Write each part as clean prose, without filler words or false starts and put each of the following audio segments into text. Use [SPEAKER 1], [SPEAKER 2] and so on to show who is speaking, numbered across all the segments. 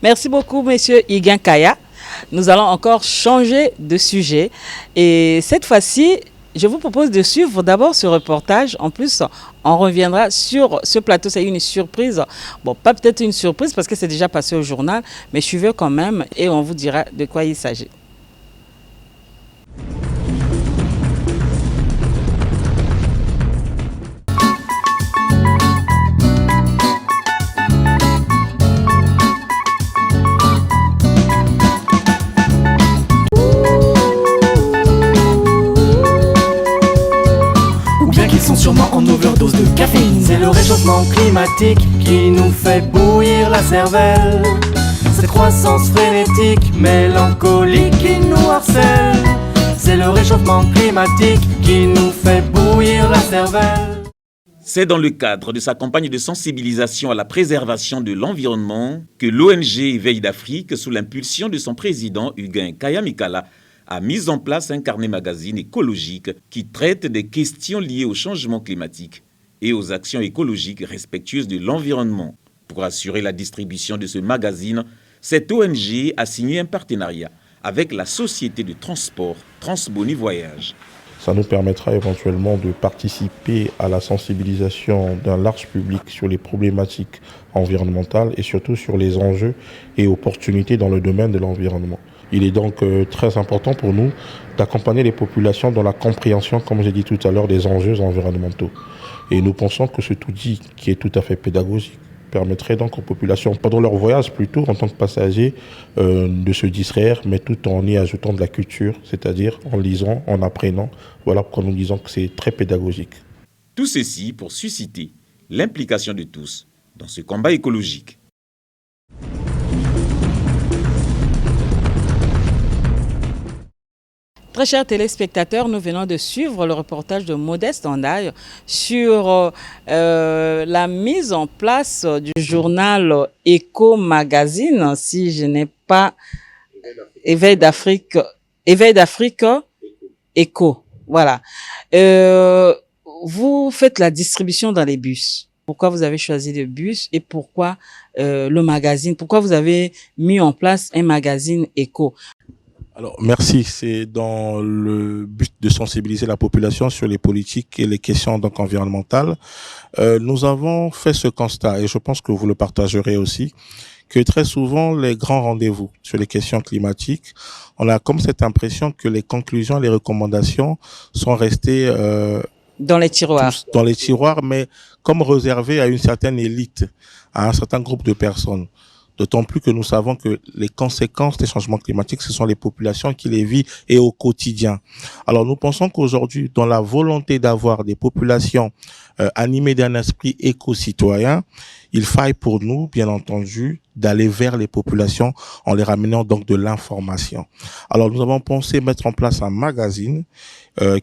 [SPEAKER 1] Merci beaucoup, Monsieur Higuin Kaya. Nous allons encore changer de sujet. Et cette fois-ci, je vous propose de suivre d'abord ce reportage. En plus, on reviendra sur ce plateau. C'est une surprise. Bon, pas peut-être une surprise parce que c'est déjà passé au journal, mais suivez quand même et on vous dira de quoi il s'agit.
[SPEAKER 2] Sûrement en overdose de caféine. C'est le réchauffement climatique qui nous fait bouillir la cervelle. Cette croissance frénétique, mélancolique qui nous harcèle. C'est le réchauffement climatique qui nous fait bouillir la cervelle.
[SPEAKER 3] C'est dans le cadre de sa campagne de sensibilisation à la préservation de l'environnement que l'ONG Éveil d'Afrique, sous l'impulsion de son président Higuin Kaya Mikala, a mis en place un carnet magazine écologique qui traite des questions liées au changement climatique et aux actions écologiques respectueuses de l'environnement. Pour assurer la distribution de ce magazine, cette ONG a signé un partenariat avec la société de transport Transboni Voyage.
[SPEAKER 4] Ça nous permettra éventuellement de participer à la sensibilisation d'un large public sur les problématiques environnementales et surtout sur les enjeux et opportunités dans le domaine de l'environnement. Il est donc très important pour nous d'accompagner les populations dans la compréhension, comme j'ai dit tout à l'heure, des enjeux environnementaux. Et nous pensons que cet outil, qui est tout à fait pédagogique, permettrait donc aux populations, pendant leur voyage plutôt, en tant que passagers, de se distraire, mais tout en y ajoutant de la culture, c'est-à-dire en lisant, en apprenant. Voilà pourquoi nous disons que c'est très pédagogique.
[SPEAKER 3] Tout ceci pour susciter l'implication de tous dans ce combat écologique.
[SPEAKER 1] Très chers téléspectateurs, nous venons de suivre le reportage de Modeste Andaille sur la mise en place du journal Éco Magazine, si je n'ai pas Éveil d'Afrique Éco. Voilà. Vous faites la distribution dans les bus. Pourquoi vous avez choisi le bus et pourquoi le magazine? Pourquoi vous avez mis en place un magazine Éco?
[SPEAKER 4] Alors, merci. C'est dans le but de sensibiliser la population sur les politiques et les questions donc environnementales. Nous avons fait ce constat, et je pense que vous le partagerez aussi, que très souvent, les grands rendez-vous sur les questions climatiques, on a comme cette impression que les conclusions, les recommandations sont restées
[SPEAKER 1] dans les tiroirs.
[SPEAKER 4] Dans les tiroirs, mais comme réservées à une certaine élite, à un certain groupe de personnes. D'autant plus que nous savons que les conséquences des changements climatiques, ce sont les populations qui les vivent et au quotidien. Alors nous pensons qu'aujourd'hui, dans la volonté d'avoir des populations animées d'un esprit éco-citoyen, il faille pour nous, bien entendu, d'aller vers les populations en les ramenant donc de l'information. Alors nous avons pensé mettre en place un magazine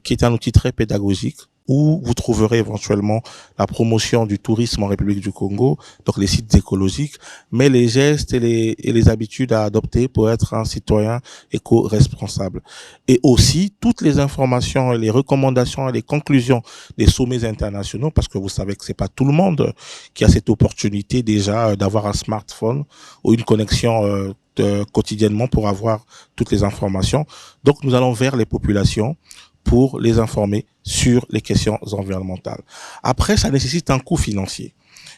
[SPEAKER 4] qui est un outil très pédagogique, où vous trouverez éventuellement la promotion du tourisme en République du Congo, donc les sites écologiques, mais les gestes et les habitudes à adopter pour être un citoyen éco-responsable. Et aussi, toutes les informations et les recommandations et les conclusions des sommets internationaux, parce que vous savez que c'est pas tout le monde qui a cette opportunité déjà d'avoir un smartphone ou une connexion quotidiennement pour avoir toutes les informations. Donc, nous allons vers les populations pour les informer sur les questions environnementales. Après, ça nécessite un coût financier.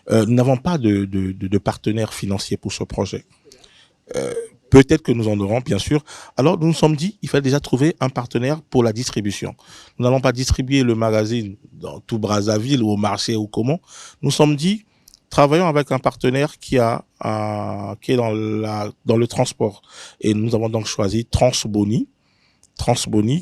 [SPEAKER 4] Nous n'avons pas de partenaire financier pour ce projet. Peut-être que nous en aurons, bien sûr. Alors, nous nous sommes dit, il fallait déjà trouver un partenaire pour la distribution. Nous n'allons pas distribuer le magazine dans tout Brazzaville ou au marché ou comment. Nous nous sommes dit, travaillons avec un partenaire qui est dans le transport. Et nous avons donc choisi Transboni,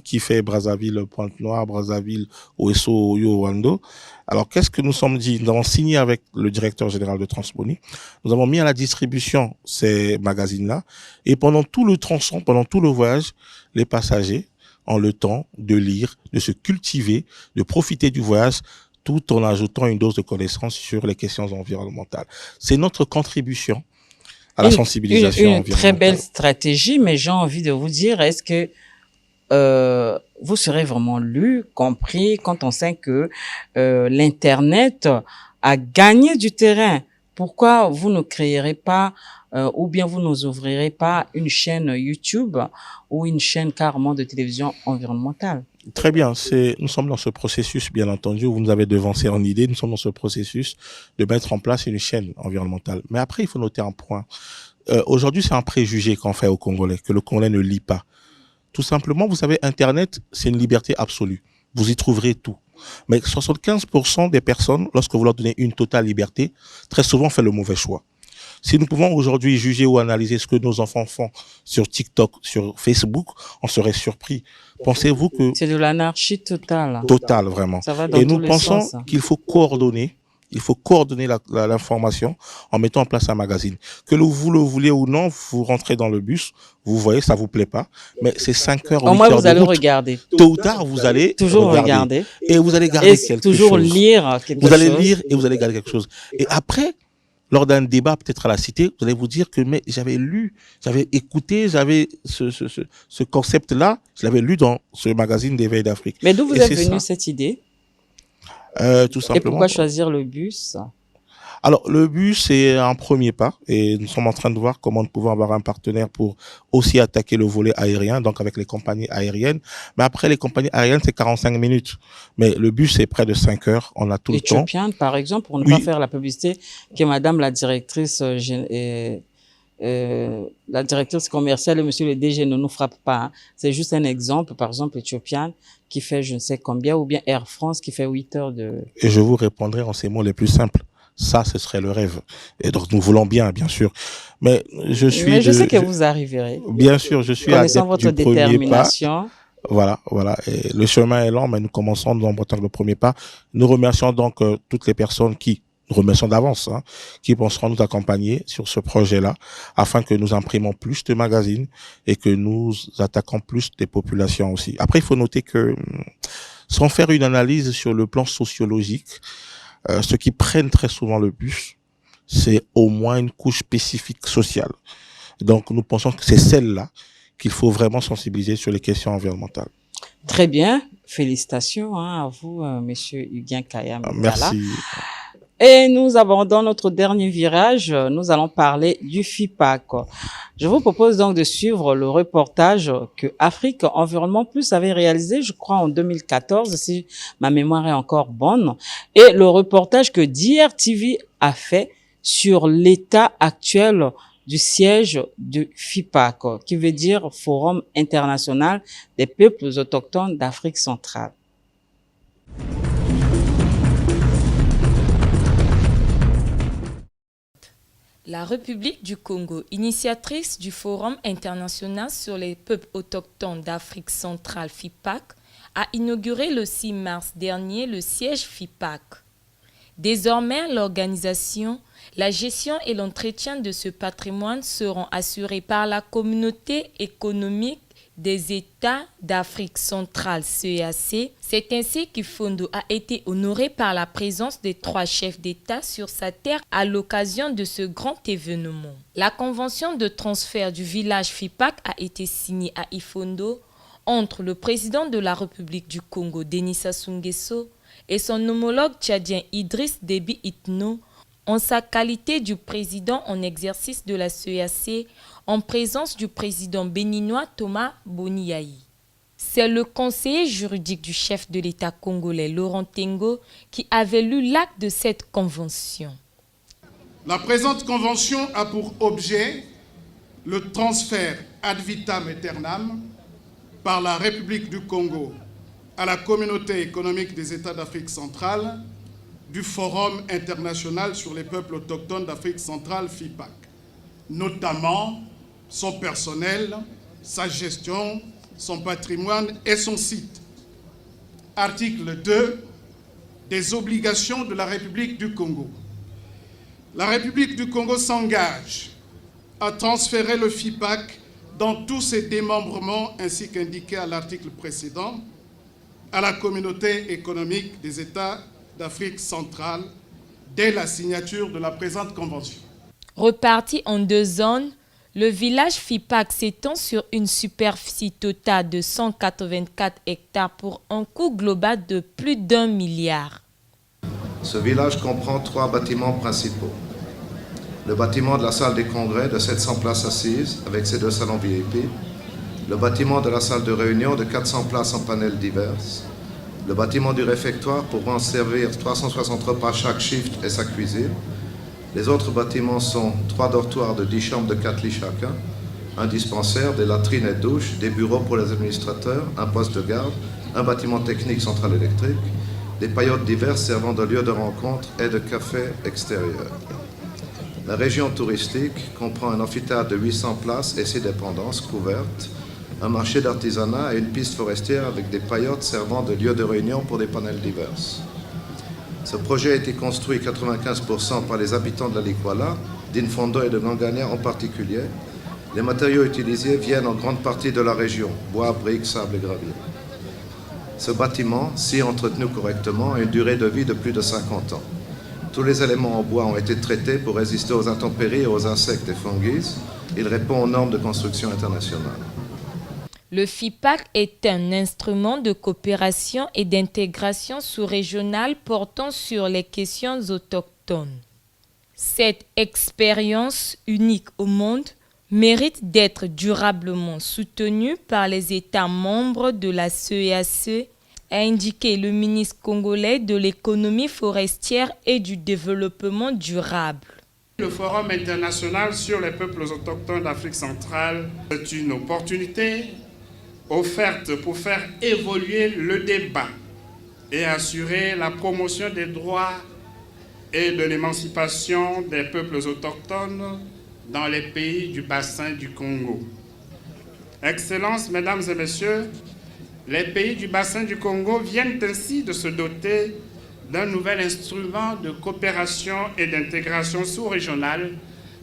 [SPEAKER 4] qui fait Brazzaville, Pointe-Noire, Brazzaville, Ouesso, Oyo, Wando. Alors, qu'est-ce que nous sommes dit? Nous avons signé avec le directeur général de Transboni. Nous avons mis à la distribution ces magazines-là. Et pendant tout le tronçon, pendant tout le voyage, les passagers ont le temps de lire, de se cultiver, de profiter du voyage, tout en ajoutant une dose de connaissances sur les questions environnementales. C'est notre contribution à la sensibilisation
[SPEAKER 1] Une très belle
[SPEAKER 4] environnementale.
[SPEAKER 1] stratégie, mais j'ai envie de vous dire, est-ce que vous serez vraiment lu, compris quand on sait que l'Internet a gagné du terrain? Pourquoi vous ne créerez pas ou bien vous nous ouvrirez pas une chaîne YouTube ou une chaîne carrément de télévision environnementale?
[SPEAKER 4] Très bien, nous sommes dans ce processus, bien entendu, vous nous avez devancé en idée, nous sommes dans ce processus de mettre en place une chaîne environnementale. Mais après, il faut noter un point. Aujourd'hui, c'est un préjugé qu'on fait aux Congolais, que le Congolais ne lit pas. Tout simplement, vous savez, Internet, c'est une liberté absolue. Vous y trouverez tout. Mais 75% des personnes, lorsque vous leur donnez une totale liberté, très souvent font le mauvais choix. Si nous pouvons aujourd'hui juger ou analyser ce que nos enfants font sur TikTok, sur Facebook, on serait surpris. Pensez-vous que...
[SPEAKER 1] C'est de l'anarchie totale.
[SPEAKER 4] Totale, vraiment.
[SPEAKER 1] Ça va dans
[SPEAKER 4] Et
[SPEAKER 1] tous
[SPEAKER 4] nous
[SPEAKER 1] les
[SPEAKER 4] pensons
[SPEAKER 1] sens.
[SPEAKER 4] qu'il faut coordonner. Il faut coordonner l'information en mettant en place un magazine. Que vous le voulez ou non, vous rentrez dans le bus, vous voyez, ça vous plaît pas, mais c'est 5 heures, 8
[SPEAKER 1] Au moins,
[SPEAKER 4] heures
[SPEAKER 1] vous
[SPEAKER 4] de
[SPEAKER 1] allez
[SPEAKER 4] route.
[SPEAKER 1] regarder.
[SPEAKER 4] Tôt ou tard, vous allez
[SPEAKER 1] Toujours
[SPEAKER 4] regarder.
[SPEAKER 1] regarder.
[SPEAKER 4] Et vous allez garder
[SPEAKER 1] Et
[SPEAKER 4] quelque
[SPEAKER 1] toujours
[SPEAKER 4] chose.
[SPEAKER 1] lire quelque chose.
[SPEAKER 4] Vous allez lire et vous allez garder quelque chose. Et après, lors d'un débat peut-être à la cité, vous allez vous dire que mais j'avais lu, j'avais écouté, j'avais ce concept-là, je l'avais lu dans ce magazine d'éveil d'Afrique.
[SPEAKER 1] Mais d'où vous
[SPEAKER 4] Et
[SPEAKER 1] est
[SPEAKER 4] c'est
[SPEAKER 1] venue
[SPEAKER 4] ça.
[SPEAKER 1] cette idée?
[SPEAKER 4] Tout
[SPEAKER 1] Et
[SPEAKER 4] simplement.
[SPEAKER 1] pourquoi choisir le bus?
[SPEAKER 4] Alors, le bus, c'est un premier pas et nous sommes en train de voir comment nous pouvons avoir un partenaire pour aussi attaquer le volet aérien, donc avec les compagnies aériennes. Mais après, les compagnies aériennes, c'est 45 minutes. Mais le bus, c'est près de 5 heures. On a tout le temps.
[SPEAKER 1] Éthiopienne, par exemple, pour ne
[SPEAKER 4] Oui.
[SPEAKER 1] pas faire la publicité, que madame la directrice, la directrice commerciale et monsieur le DG ne nous frappent pas. Hein. C'est juste un exemple. Par exemple, Éthiopienne qui fait je ne sais combien, ou bien Air France qui fait 8 heures de...
[SPEAKER 4] Et je vous répondrai en ces mots les plus simples. Ça, ce serait le rêve. Et donc, nous voulons bien sûr. Mais je
[SPEAKER 1] sais que vous arriverez.
[SPEAKER 4] Bien sûr, je suis
[SPEAKER 1] Connaissant
[SPEAKER 4] adepte
[SPEAKER 1] votre
[SPEAKER 4] du premier pas.
[SPEAKER 1] détermination.
[SPEAKER 4] Voilà. Et le chemin est lent, mais nous commençons dans le premier pas. Nous remercions donc toutes les personnes nous remercions d'avance, qui penseront nous accompagner sur ce projet-là, afin que nous imprimons plus de magazines et que nous attaquons plus des populations aussi. Après, il faut noter que, sans faire une analyse sur le plan sociologique, ceux qui prennent très souvent le bus, c'est au moins une couche spécifique sociale. Donc, nous pensons que c'est celle-là qu'il faut vraiment sensibiliser sur les questions environnementales.
[SPEAKER 1] Très bien. Félicitations à vous, monsieur Huguin Kaya.
[SPEAKER 4] Merci.
[SPEAKER 1] Et nous abordons notre dernier virage. Nous allons parler du FIPAC. Je vous propose donc de suivre le reportage que Afrique Environnement Plus avait réalisé, je crois, en 2014, si ma mémoire est encore bonne. Et le reportage que DRTV a fait sur l'état actuel du siège du FIPAC, qui veut dire Forum international des peuples autochtones d'Afrique centrale.
[SPEAKER 5] La République du Congo, initiatrice du Forum international sur les peuples autochtones d'Afrique centrale FIPAC, a inauguré le 6 mars dernier le siège FIPAC. Désormais, l'organisation, la gestion et l'entretien de ce patrimoine seront assurés par la Communauté économique des États d'Afrique centrale CEAC. C'est ainsi qu'Ifondo a été honoré par la présence des 3 chefs d'État sur sa terre à l'occasion de ce grand événement. La convention de transfert du village FIPAC a été signée à Ifondo entre le président de la République du Congo, Denis Sassou Nguesso, et son homologue tchadien Idriss Déby Itno, en sa qualité du président en exercice de la CEAC, en présence du président béninois Thomas Boniaï. C'est le conseiller juridique du chef de l'État congolais, Laurent Tengo, qui avait lu l'acte de cette convention.
[SPEAKER 6] La présente convention a pour objet le transfert ad vitam aeternam par la République du Congo à la Communauté économique des États d'Afrique centrale du Forum international sur les peuples autochtones d'Afrique centrale, FIPAC, notamment son personnel, sa gestion, son patrimoine et son site. Article 2, des obligations de la République du Congo. La République du Congo s'engage à transférer le FIPAC dans tous ses démembrements ainsi qu'indiqué à l'article précédent à la Communauté économique des États d'Afrique centrale dès la signature de la présente convention.
[SPEAKER 5] Reparti en 2 zones, le village FIPAC s'étend sur une superficie totale de 184 hectares pour un coût global de plus d'1 milliard.
[SPEAKER 7] Ce village comprend 3 bâtiments principaux. Le bâtiment de la salle des congrès de 700 places assises avec ses 2 salons VIP, le bâtiment de la salle de réunion de 400 places en panels divers, le bâtiment du réfectoire pour en servir 360 repas chaque shift et sa cuisine. Les autres bâtiments sont 3 dortoirs de 10 chambres de 4 lits chacun, un dispensaire, des latrines et douches, des bureaux pour les administrateurs, un poste de garde, un bâtiment technique central électrique, des paillotes diverses servant de lieu de rencontre et de café extérieur. La région touristique comprend un amphithéâtre de 800 places et 6 dépendances couvertes, un marché d'artisanat et une piste forestière avec des paillotes servant de lieu de réunion pour des panels divers. Ce projet a été construit 95% par les habitants de la Likwala, d'Infondo et de Ngangania en particulier. Les matériaux utilisés viennent en grande partie de la région, bois, briques, sable et gravier. Ce bâtiment, si entretenu correctement, a une durée de vie de plus de 50 ans. Tous les éléments en bois ont été traités pour résister aux intempéries et aux insectes et fungus. Il répond aux normes de construction internationales.
[SPEAKER 5] Le FIPAC est un instrument de coopération et d'intégration sous-régionale portant sur les questions autochtones. Cette expérience unique au monde mérite d'être durablement soutenue par les États membres de la CEAC, a indiqué le ministre congolais de l'économie forestière et du développement durable.
[SPEAKER 6] Le Forum international sur les peuples autochtones d'Afrique centrale est une opportunité offerte pour faire évoluer le débat et assurer la promotion des droits et de l'émancipation des peuples autochtones dans les pays du bassin du Congo. Excellences, Mesdames et Messieurs, les pays du bassin du Congo viennent ainsi de se doter d'un nouvel instrument de coopération et d'intégration sous-régionale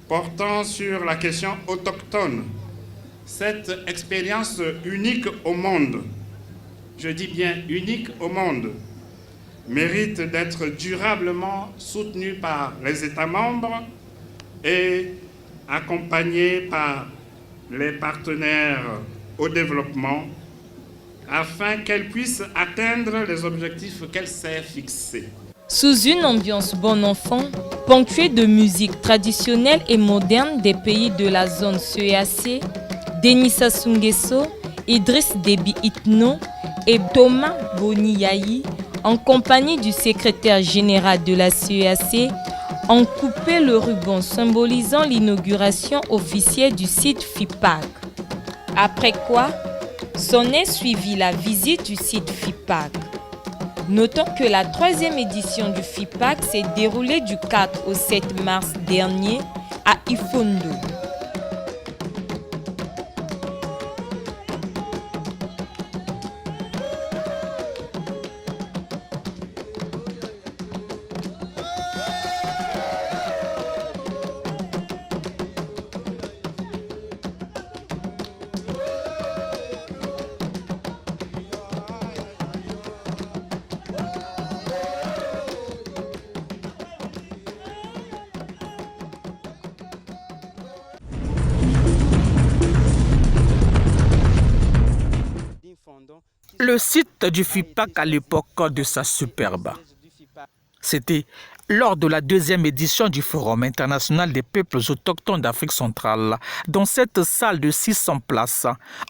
[SPEAKER 6] portant sur la question autochtone. Cette expérience unique au monde, je dis bien unique au monde, mérite d'être durablement soutenue par les États membres et accompagnée par les partenaires au développement afin qu'elle puisse atteindre les objectifs qu'elle s'est fixés.
[SPEAKER 5] Sous une ambiance bon enfant, ponctuée de musique traditionnelle et moderne des pays de la zone CEAC, Denis Sassou Nguesso, Idriss Déby Itno et Thomas Boniayi, en compagnie du secrétaire général de la CEAC, ont coupé le ruban symbolisant l'inauguration officielle du site FIPAC. Après quoi, s'en est suivi la visite du site FIPAC. Notons que la 3e édition du FIPAC s'est déroulée du 4 au 7 mars dernier à Ifondo.
[SPEAKER 8] Le site du FIPAC à l'époque de sa superbe. C'était lors de la 2e édition du Forum international des peuples autochtones d'Afrique centrale. Dans cette salle de 600 places,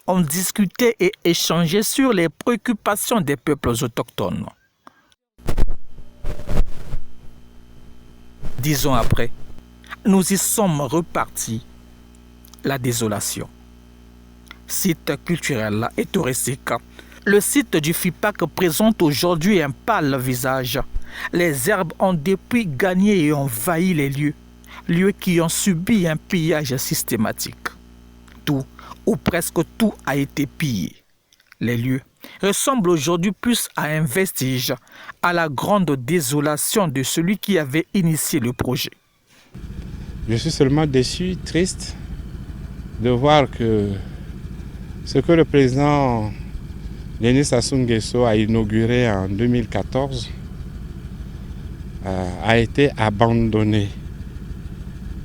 [SPEAKER 8] on discutait et échangeait sur les préoccupations des peuples autochtones. 10 ans après, nous y sommes repartis. La désolation. Site culturel et touristique. Le site du FIPAC présente aujourd'hui un pâle visage. Les herbes ont depuis gagné et envahi les lieux qui ont subi un pillage systématique. Tout, ou presque tout, a été pillé. Les lieux ressemblent aujourd'hui plus à un vestige, à la grande désolation de celui qui avait initié le projet.
[SPEAKER 9] Je suis seulement déçu, triste, de voir que ce que le président Denis Sassou Nguesso a inauguré en 2014 a été abandonné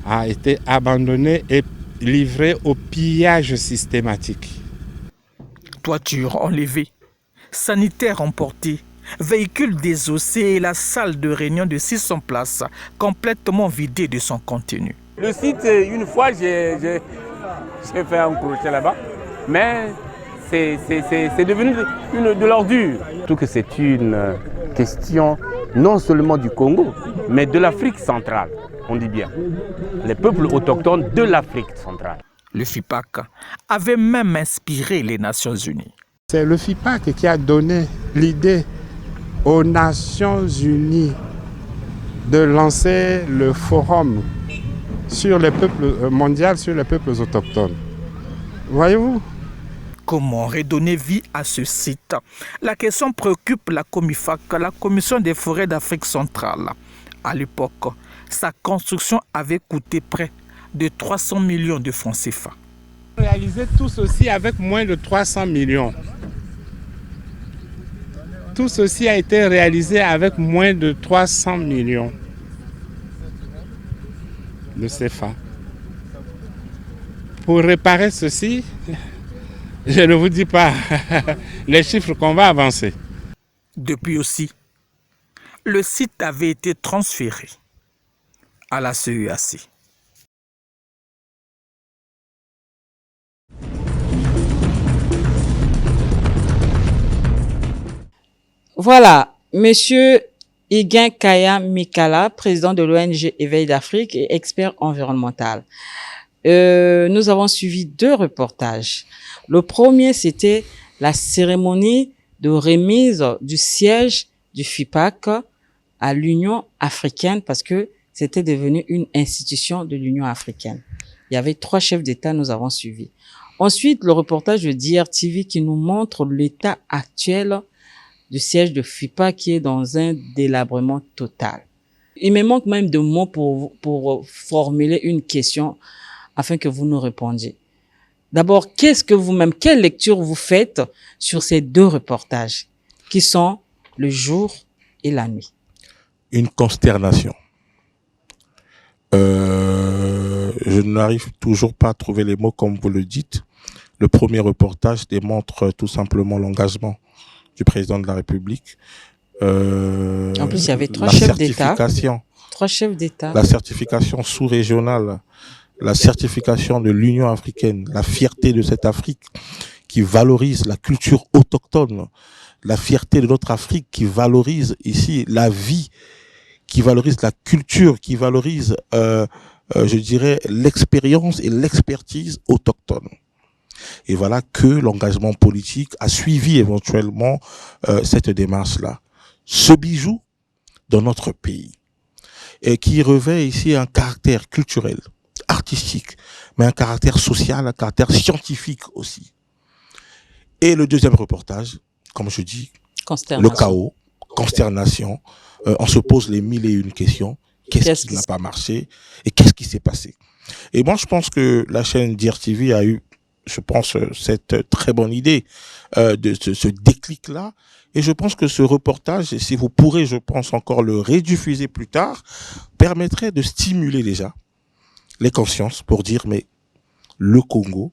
[SPEAKER 9] a été abandonnée et livrée au pillage systématique.
[SPEAKER 8] Toitures enlevées, sanitaires emportés, véhicules désossés et la salle de réunion de 600 places complètement vidée de son contenu.
[SPEAKER 10] Le site, une fois, j'ai fait un crochet là-bas, mais c'est devenu de l'ordure. Tout que c'est une question non seulement du Congo, mais de l'Afrique centrale, on dit bien. Les peuples autochtones de l'Afrique centrale.
[SPEAKER 8] Le FIPAC avait même inspiré les Nations Unies.
[SPEAKER 9] C'est le FIPAC qui a donné l'idée aux Nations Unies de lancer le forum sur les peuples mondial sur les peuples autochtones. Voyez-vous?
[SPEAKER 8] Comment redonner vie à ce site? La question préoccupe la COMIFAC, la Commission des forêts d'Afrique centrale. À l'époque, sa construction avait coûté près de 300 millions de francs CFA.
[SPEAKER 9] Réaliser tout ceci avec moins de 300 millions. Tout ceci a été réalisé avec moins de 300 millions de CFA. Pour réparer ceci, je ne vous dis pas les chiffres qu'on va avancer.
[SPEAKER 8] Depuis aussi, le site avait été transféré à la CEAC.
[SPEAKER 1] Voilà, Monsieur Iguin Kaya Mikala, président de l'ONG Éveil d'Afrique et expert environnemental. Nous avons suivi 2 reportages. Le premier, c'était la cérémonie de remise du siège du FIPAC à l'Union africaine parce que c'était devenu une institution de l'Union africaine. Il y avait 3 chefs d'État, nous avons suivi. Ensuite, le reportage de DRTV qui nous montre l'état actuel du siège de FIPAC qui est dans un délabrement total. Il me manque même de mots pour formuler une question afin que vous nous répondiez. D'abord, quelle lecture vous faites sur ces 2 reportages qui sont le jour et la nuit?
[SPEAKER 4] Une consternation. Je n'arrive toujours pas à trouver les mots comme vous le dites. Le premier reportage démontre tout simplement l'engagement du président de la République.
[SPEAKER 1] En plus, il y avait 3 chefs d'État. 3 chefs d'État.
[SPEAKER 4] La certification sous-régionale, la certification de l'Union africaine, la fierté de cette Afrique qui valorise la culture autochtone, la fierté de notre Afrique qui valorise ici la vie, qui valorise la culture, qui valorise, je dirais, l'expérience et l'expertise autochtone. Et voilà que l'engagement politique a suivi éventuellement cette démarche-là. Ce bijou dans notre pays, et qui revêt ici un caractère culturel, artistique, mais un caractère social, un caractère scientifique aussi. Et le deuxième reportage, comme je dis, le chaos, consternation, on se pose les 1001 questions. Qu'est-ce qui n'a pas marché et qu'est-ce qui s'est passé? Et moi, je pense que la chaîne DRTV a eu, je pense, cette très bonne idée de ce déclic-là. Et je pense que ce reportage, et si vous pourrez, je pense, encore le rediffuser plus tard, permettrait de stimuler déjà les consciences pour dire, mais le Congo,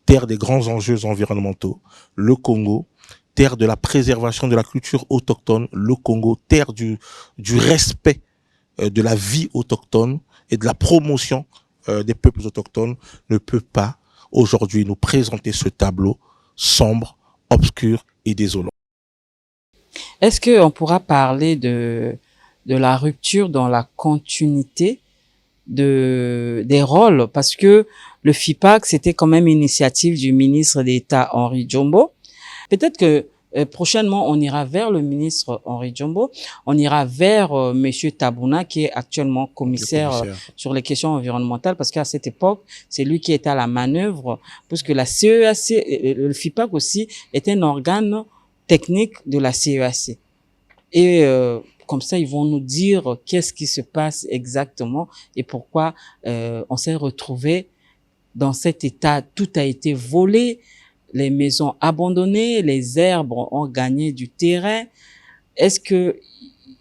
[SPEAKER 4] terre des grands enjeux environnementaux, le Congo, terre de la préservation de la culture autochtone, le Congo, terre du respect de la vie autochtone et de la promotion des peuples autochtones, ne peut pas aujourd'hui nous présenter ce tableau sombre, obscur et désolant.
[SPEAKER 1] Est-ce qu'on pourra parler de la rupture dans la continuité des rôles? Parce que le FIPAC, c'était quand même une initiative du ministre d'État Henri Djombo. Peut-être que prochainement, on ira vers le ministre Henri Djombo, on ira vers Monsieur Tabouna, qui est actuellement commissaire sur les questions environnementales, parce qu'à cette époque, c'est lui qui était à la manœuvre, puisque la CEAC, le FIPAC aussi, est un organe technique de la CEAC. Et comme ça, ils vont nous dire qu'est-ce qui se passe exactement et pourquoi on s'est retrouvé dans cet état. Tout a été volé, les maisons abandonnées, les herbes ont gagné du terrain. Est-ce que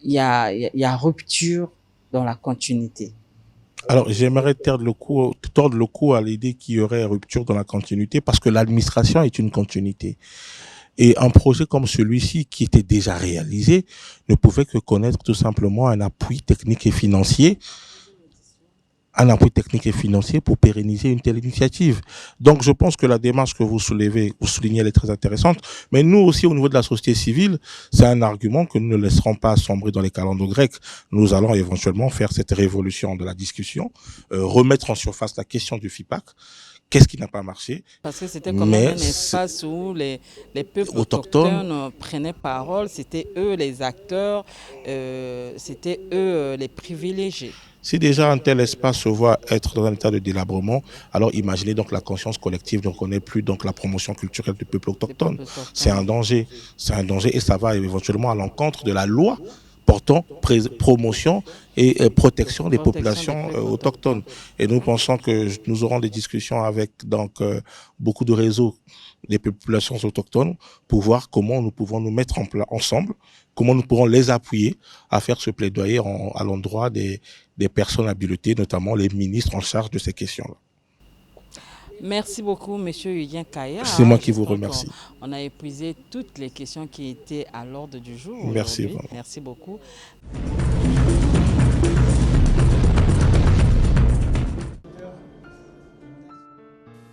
[SPEAKER 1] il y a rupture dans la continuité?
[SPEAKER 4] Alors, j'aimerais tordre le cou à l'idée qu'il y aurait rupture dans la continuité parce que l'administration est une continuité. Et un projet comme celui-ci, qui était déjà réalisé, ne pouvait que connaître tout simplement un appui technique et financier pour pérenniser une telle initiative. Donc, je pense que la démarche que vous soulignez, elle est très intéressante. Mais nous aussi, au niveau de la société civile, c'est un argument que nous ne laisserons pas sombrer dans les calendes grecs. Nous allons éventuellement faire cette révolution de la discussion, remettre en surface la question du FIPAC. Qu'est-ce qui n'a pas marché?
[SPEAKER 1] Parce que c'était quand même un espace où les peuples autochtones prenaient parole, c'était eux les acteurs, c'était eux les privilégiés.
[SPEAKER 4] Si déjà un tel espace se voit être dans un état de délabrement, alors imaginez donc la conscience collective ne reconnaît plus donc la promotion culturelle du peuple autochtone. C'est un danger et ça va éventuellement à l'encontre de la loi portant promotion et protection des populations autochtones. Et nous pensons que nous aurons des discussions avec beaucoup de réseaux des populations autochtones pour voir comment nous pouvons nous mettre ensemble, comment nous pourrons les appuyer à faire ce plaidoyer à l'endroit des personnes habilitées, notamment les ministres en charge de ces questions-là.
[SPEAKER 1] Merci beaucoup, Monsieur Huguin Kaya.
[SPEAKER 4] C'est moi qui vous remercie.
[SPEAKER 1] On a épuisé toutes les questions qui étaient à l'ordre du jour.
[SPEAKER 4] Merci vraiment.
[SPEAKER 1] Merci beaucoup.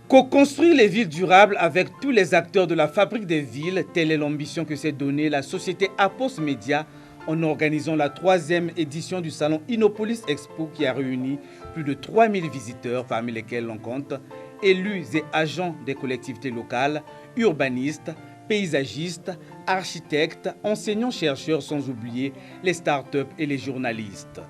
[SPEAKER 11] Co-construire les villes durables avec tous les acteurs de la fabrique des villes, telle est l'ambition que s'est donnée la société Apos Media en organisant la 3e édition du salon Innopolis Expo qui a réuni plus de 3000 visiteurs, parmi lesquels l'on compte élus et agents des collectivités locales, urbanistes, paysagistes, architectes, enseignants-chercheurs, sans oublier les start-up et les journalistes.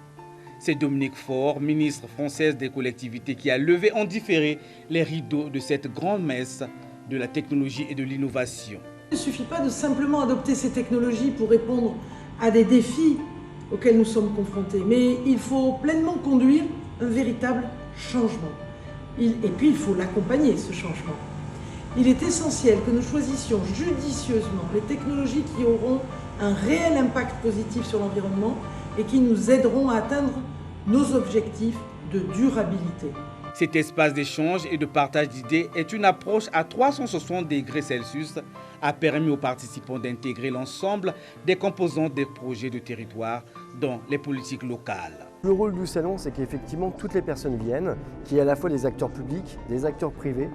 [SPEAKER 11] C'est Dominique Faure, ministre française des collectivités, qui a levé en différé les rideaux de cette grande messe de la technologie et de l'innovation.
[SPEAKER 12] Il ne suffit pas de simplement adopter ces technologies pour répondre à des défis auxquels nous sommes confrontés, mais il faut pleinement conduire un véritable changement. Et puis, il faut l'accompagner, ce changement. Il est essentiel que nous choisissions judicieusement les technologies qui auront un réel impact positif sur l'environnement et qui nous aideront à atteindre nos objectifs de durabilité.
[SPEAKER 11] Cet espace d'échange et de partage d'idées est une approche à 360 degrés Celsius, a permis aux participants d'intégrer l'ensemble des composantes des projets de territoire dans les politiques locales.
[SPEAKER 13] Le rôle du salon, c'est qu'effectivement toutes les personnes viennent, qu'il y ait à la fois des acteurs publics, des acteurs privés,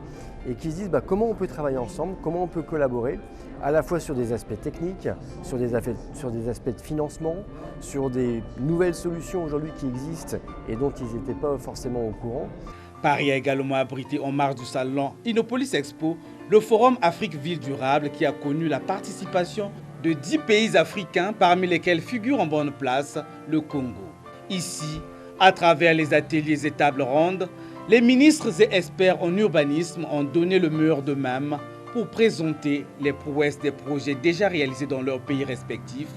[SPEAKER 13] et qui se disent comment on peut travailler ensemble, comment on peut collaborer, à la fois sur des aspects techniques, sur des aspects de financement, sur des nouvelles solutions aujourd'hui qui existent et dont ils n'étaient pas forcément au courant.
[SPEAKER 11] Paris a également abrité en marge du salon Innopolis Expo le Forum Afrique Ville Durable qui a connu la participation de 10 pays africains, parmi lesquels figure en bonne place le Congo. Ici, à travers les ateliers et tables rondes, les ministres et experts en urbanisme ont donné le meilleur d'eux-mêmes pour présenter les prouesses des projets déjà réalisés dans leurs pays respectifs,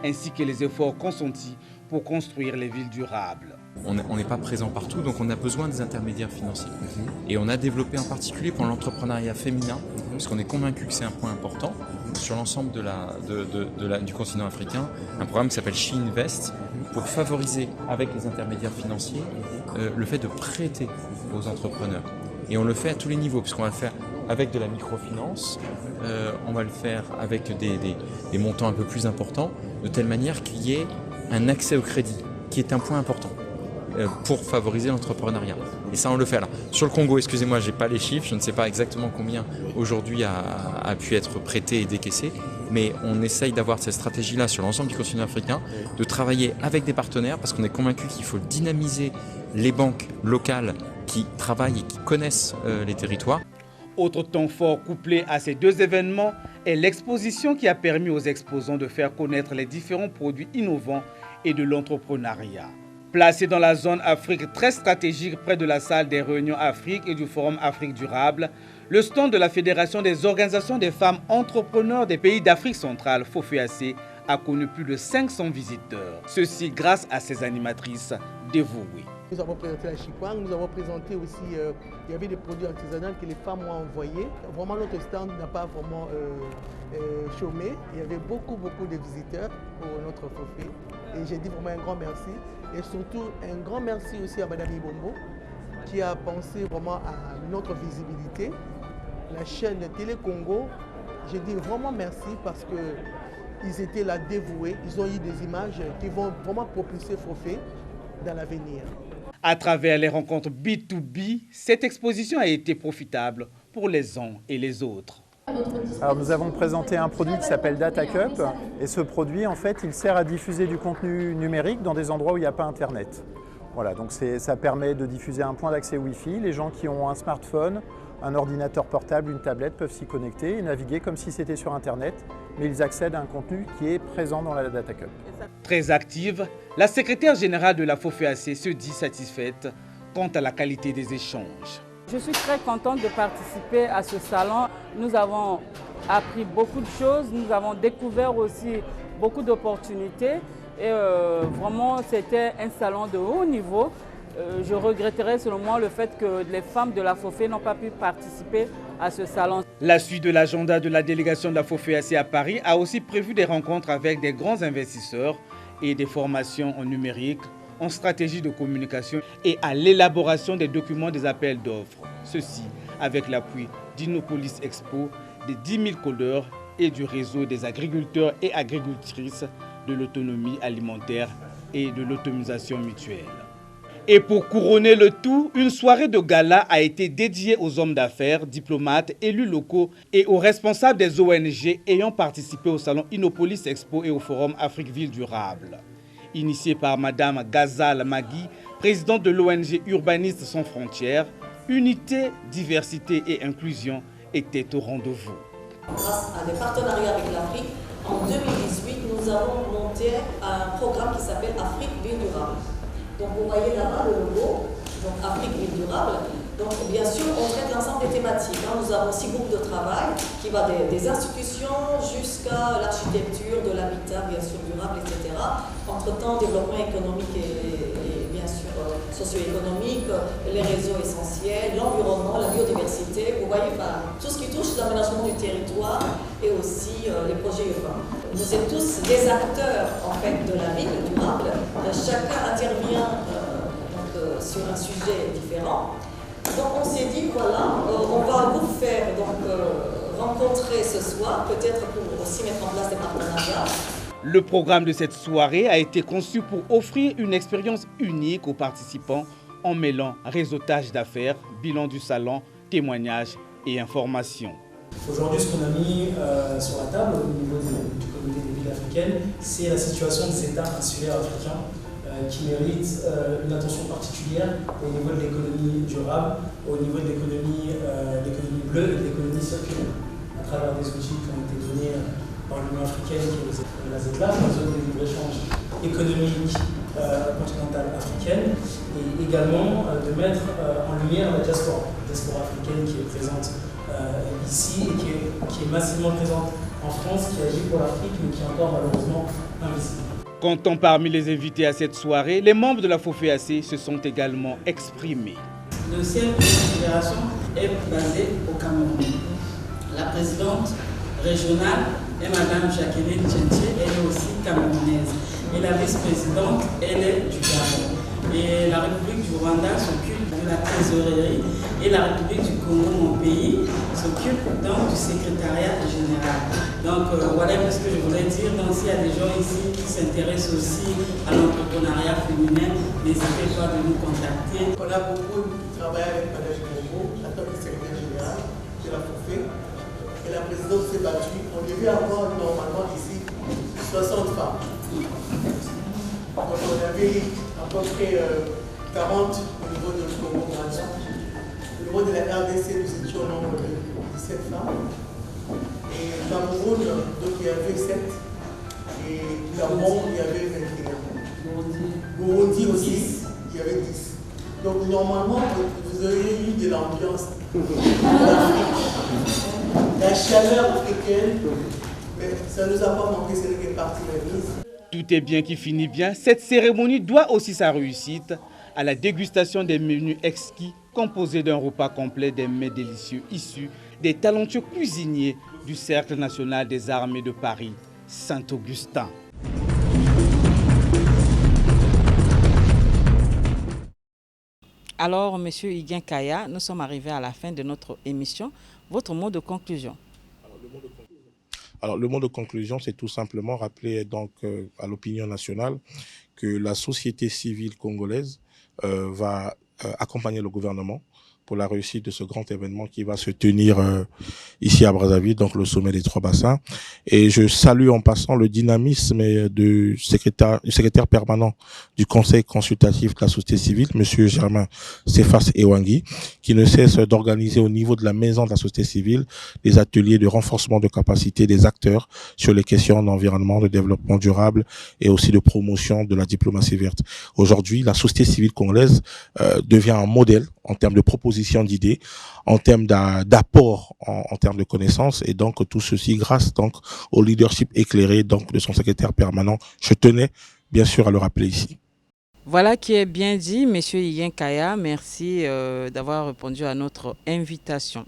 [SPEAKER 11] ainsi que les efforts consentis pour construire les villes durables.
[SPEAKER 14] On n'est pas présent partout, donc on a besoin des intermédiaires financiers. Et on a développé en particulier pour l'entrepreneuriat féminin, parce qu'on est convaincu que c'est un point important, sur l'ensemble du continent africain, un programme qui s'appelle She Invest, pour favoriser avec les intermédiaires financiers le fait de prêter aux entrepreneurs. Et on le fait à tous les niveaux, puisqu'on va le faire avec de la microfinance, on va le faire avec des montants un peu plus importants, de telle manière qu'il y ait un accès au crédit, qui est un point important pour favoriser l'entrepreneuriat. Et ça, on le fait. Alors, sur le Congo, excusez-moi, je n'ai pas les chiffres, je ne sais pas exactement combien aujourd'hui a pu être prêté et décaissé, mais on essaye d'avoir cette stratégie-là sur l'ensemble du continent africain, de travailler avec des partenaires, parce qu'on est convaincu qu'il faut dynamiser les banques locales qui travaillent et qui connaissent les territoires.
[SPEAKER 11] Autre temps fort couplé à ces deux événements est l'exposition qui a permis aux exposants de faire connaître les différents produits innovants et de l'entrepreneuriat. Placé dans la zone Afrique très stratégique près de la salle des réunions Afrique et du Forum Afrique Durable, le stand de la Fédération des organisations des femmes entrepreneurs des pays d'Afrique centrale, FOFEAC, a connu plus de 500 visiteurs. Ceci grâce à ses animatrices dévouées.
[SPEAKER 15] Nous avons présenté la chikwang, nous avons présenté aussi, il y avait des produits artisanaux que les femmes ont envoyés. Vraiment, notre stand n'a pas vraiment chômé. Il y avait beaucoup de visiteurs pour notre FOFE. Et j'ai dit vraiment un grand merci. Et surtout, un grand merci aussi à Mme Ibombo qui a pensé vraiment à notre visibilité. La chaîne Télé Congo, j'ai dit vraiment merci parce qu'ils étaient là dévoués. Ils ont eu des images qui vont vraiment propulser Fofé dans l'avenir.
[SPEAKER 11] À travers les rencontres B2B, cette exposition a été profitable pour les uns et les autres.
[SPEAKER 16] Alors nous avons présenté un produit qui s'appelle DataCup et ce produit en fait il sert à diffuser du contenu numérique dans des endroits où il n'y a pas internet. Voilà, donc ça permet de diffuser un point d'accès Wi-Fi. Les gens qui ont un smartphone, un ordinateur portable, une tablette peuvent s'y connecter et naviguer comme si c'était sur internet, mais ils accèdent à un contenu qui est présent dans la DataCup.
[SPEAKER 11] Très active, la secrétaire générale de la FOFEAC se dit satisfaite quant à la qualité des échanges.
[SPEAKER 17] Je suis très contente de participer à ce salon. Nous avons appris beaucoup de choses, nous avons découvert aussi beaucoup d'opportunités et vraiment c'était un salon de haut niveau. Je regretterais selon moi le fait que les femmes de la FOFE n'ont pas pu participer à ce salon.
[SPEAKER 11] La suite de l'agenda de la délégation de la FOFEAC à Paris a aussi prévu des rencontres avec des grands investisseurs et des formations en numérique, en stratégie de communication et à l'élaboration des documents des appels d'offres. Ceci avec l'appui d'Innopolis Expo, des 10 000 codeurs et du réseau des agriculteurs et agricultrices de l'autonomie alimentaire et de l'autonomisation mutuelle. Et pour couronner le tout, une soirée de gala a été dédiée aux hommes d'affaires, diplomates, élus locaux et aux responsables des ONG ayant participé au salon Innopolis Expo et au forum Afrique Ville Durable. Initié par Madame Ghazal Magui, présidente de l'ONG Urbanistes sans frontières, unité, diversité et inclusion étaient au rendez-vous.
[SPEAKER 18] Grâce à des partenariats avec l'Afrique, en 2018, nous avons monté un programme qui s'appelle Afrique Ville Durable. Donc vous voyez là-bas le logo, donc Afrique Ville Durable. Donc bien sûr, on traite l'ensemble des thématiques. Nous avons 6 groupes de travail qui vont des institutions jusqu'à l'architecture, de l'habitat, bien sûr, durable, etc. Entre-temps, développement économique et bien sûr socio-économique, les réseaux essentiels, l'environnement, la biodiversité. Vous voyez, tout ce qui touche l'aménagement du territoire et aussi les projets urbains. Vous êtes tous des acteurs en fait de la ville durable. Chacun intervient sur un sujet différent. Donc on s'est dit, voilà, on va vous faire rencontrer ce soir, peut-être pour aussi mettre en place des partenariats.
[SPEAKER 11] Le programme de cette soirée a été conçu pour offrir une expérience unique aux participants en mêlant réseautage d'affaires, bilan du salon, témoignages et informations.
[SPEAKER 19] Aujourd'hui, ce qu'on a mis sur la table au niveau du comité des villes africaines, c'est la situation des États insulaires africains qui méritent une attention particulière au niveau de l'économie durable, au niveau de l'économie bleue et de l'économie circulaire, à travers des outils qui ont été donnés par l'Union africaine, qui est la ZECLA, la zone de libre-échange économique continentale africaine, et également de mettre en lumière la diaspora africaine qui est présente ici et qui est massivement présente en France, qui agit pour l'Afrique, mais qui est encore malheureusement invisible.
[SPEAKER 11] Comptant parmi les invités à cette soirée, les membres de la FOFEAC se sont également exprimés.
[SPEAKER 20] Le siège de la fédération est basé au Cameroun. La présidente régionale est Mme Jacqueline Tchenché, elle est aussi camerounaise. Et la vice-présidente, elle est du Gabon. Et la République du Rwanda s'occupe de la trésorerie et la République du Congo, mon pays, s'occupe donc du secrétariat général. Donc voilà ce que je voulais dire. Donc s'il y a des gens ici qui s'intéressent aussi à l'entrepreneuriat féminin, n'hésitez pas de nous contacter.
[SPEAKER 15] On a beaucoup travaillé avec Mme Congo, en tant que secrétaire général de la FOFE. Et la présidente s'est battue. On devait avoir normalement ici 60 femmes. Donc on avait à peu près 40 au niveau de Congo-Rwanda. Au niveau de la RDC, nous étions au nombre de 17 femmes. Et Cameroun, donc il y avait 7. Et Gabon, il y avait 21. Burundi aussi, il y avait 10. Donc normalement, vous auriez eu de l'ambiance la chaleur africaine, mais ça ne nous a pas manqué, c'est une partie remise.
[SPEAKER 11] Tout est bien qui finit bien. Cette cérémonie doit aussi sa réussite à la dégustation des menus exquis composés d'un repas complet des mets délicieux issus des talentueux cuisiniers du Cercle national des armées de Paris, Saint-Augustin.
[SPEAKER 1] Alors, M. Higuien Kaya, nous sommes arrivés à la fin de notre émission. Votre mot de conclusion?
[SPEAKER 4] Alors, le mot de conclusion, c'est tout simplement rappeler donc à l'opinion nationale que la société civile congolaise va accompagner le gouvernement pour la réussite de ce grand événement qui va se tenir ici à Brazzaville, donc le sommet des 3 bassins. Et je salue en passant le dynamisme du secrétaire permanent du Conseil consultatif de la société civile, Monsieur Germain Cephas Ewangi, qui ne cesse d'organiser au niveau de la maison de la société civile des ateliers de renforcement de capacité des acteurs sur les questions d'environnement, de développement durable et aussi de promotion de la diplomatie verte. Aujourd'hui, la société civile congolaise devient un modèle en termes de propositions d'idées, en termes d'apport en termes de connaissances, et donc tout ceci grâce donc au leadership éclairé donc de son secrétaire permanent. Je tenais bien sûr à le rappeler ici.
[SPEAKER 1] Voilà qui est bien dit, Monsieur Higuien Kaya. Merci d'avoir répondu à notre invitation.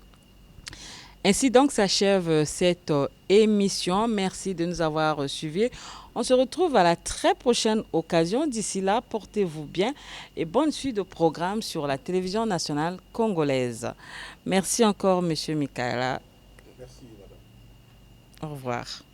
[SPEAKER 1] Ainsi donc s'achève cette émission. Merci de nous avoir suivis. On se retrouve à la très prochaine occasion. D'ici là, portez-vous bien et bonne suite de programmes sur la télévision nationale congolaise. Merci encore, Monsieur Mikaela.
[SPEAKER 4] Merci, madame.
[SPEAKER 1] Au revoir.